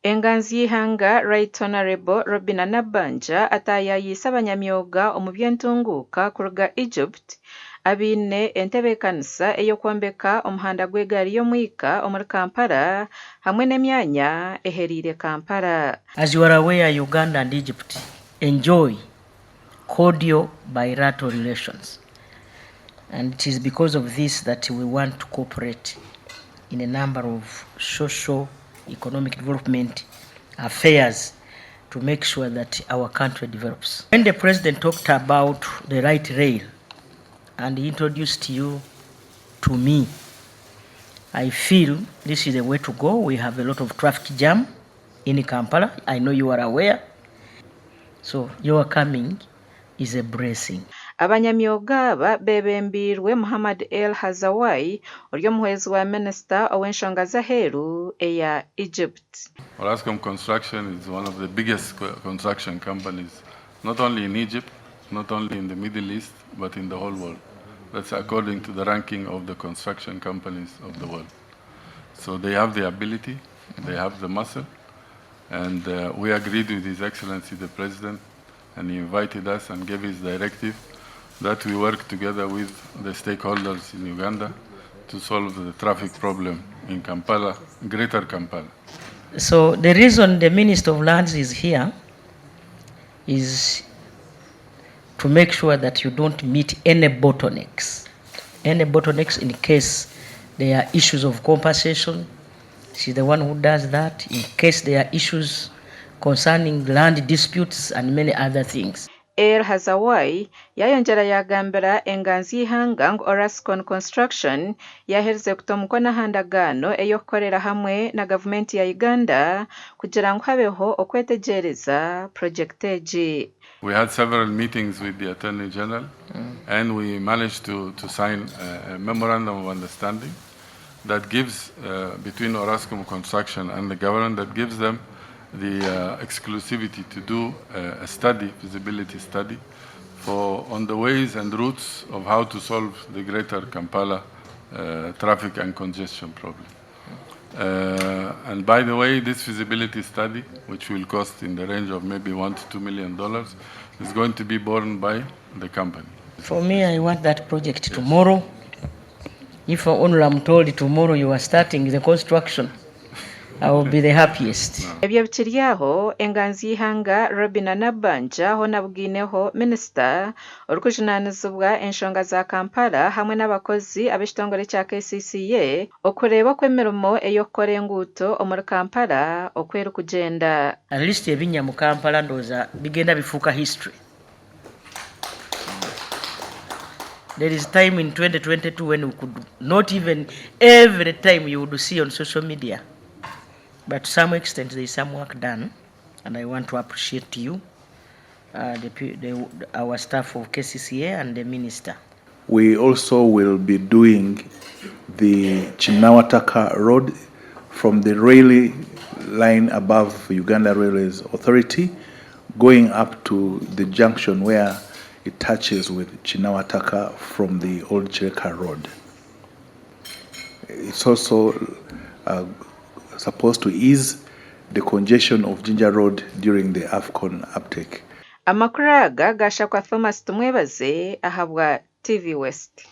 Ageihangwe Right Honorable Robina Nabanja atayayise Abanyamyoga omuby'entunguuka kuruga Egypt abine entebeekanisa ey'okwombeka omuhanda gw'egaari y'omwika omuri Kampala hamwe n'emyanya eheriire Kampala. As you are aware, Uganda and Egypt enjoy cordial bilateral relations, and it is because of this that we want to cooperate in a number of social economic development affairs to make sure that our country develops. When the president talked about the light rail and he introduced you to me, I feel this is the way to go. We have a lot of traffic jam in Kampala. I know you are aware. So your coming is a blessing. Abanyamyoga aba bebembirwe Muhammad El Hazawai oryo muhwezi wa Minister ow'enshonga z'aheru eya Egypt. Orascom Construction is one of the biggest construction companies, not only in Egypt, not only in the Middle East, but in the whole world. That's according to the ranking of the construction companies of the world. So they have the ability, they have the muscle, and we agreed with His Excellency the President, and he invited us and gave his directive that we work together with the stakeholders in Uganda to solve the traffic problem in Kampala, Greater Kampala. So the reason the Minister of Lands is here is to make sure that you don't meet any bottlenecks. Any bottlenecks in case there are issues of compensation. She's the one who does that. In case there are issues concerning land disputes and many other things. El Hazawai yayongera yagambira Ageihangwe ngu Orascom Construction yahereze kutomuko n'ahandagano eyokukorera hamwe na gavumenti ya Uganda kugira ngu habeho okwetegereza project egi. We had several meetings with the Attorney General and we managed to sign a memorandum of understanding that gives between Orascom Construction and the government, that gives them the exclusivity to do a study, feasibility study, on the ways and routes of how to solve the Greater Kampala traffic and congestion problem. And by the way, this feasibility study, which will cost in the range of maybe $1 to $2 million, is going to be borne by the company. For me, I want that project tomorrow. If only I'm told tomorrow you are starting the construction, I will be the happiest. Ebyo bikiryaho Ageihangwe Robina Nabanja ho nabwineho Minister orukujunanizibwa enshonga za Kampala hamwe n'abakozi ab'ekitongole kya KCCA okureba kw'emirimo ey'okukora enguuto omuri Kampala okwera kugenda. At least ebinya mu Kampala ndoza bigenda bifuuka history. There is time in 2022 when we could not even every time you would see on social media. But to some extent there is some work done, and I want to appreciate you, our staff of KCCA and the Minister. We also will be doing the Chinawataka Road from the rail line above Uganda Railways Authority, going up to the junction where it touches with Chinawataka from the old Chireka Road. It's also supposed to ease the congestion of Jinja Road during the AFCON uptake. Amakuru aga gashakwa Thomas Tumwebaze ahabwa TV West.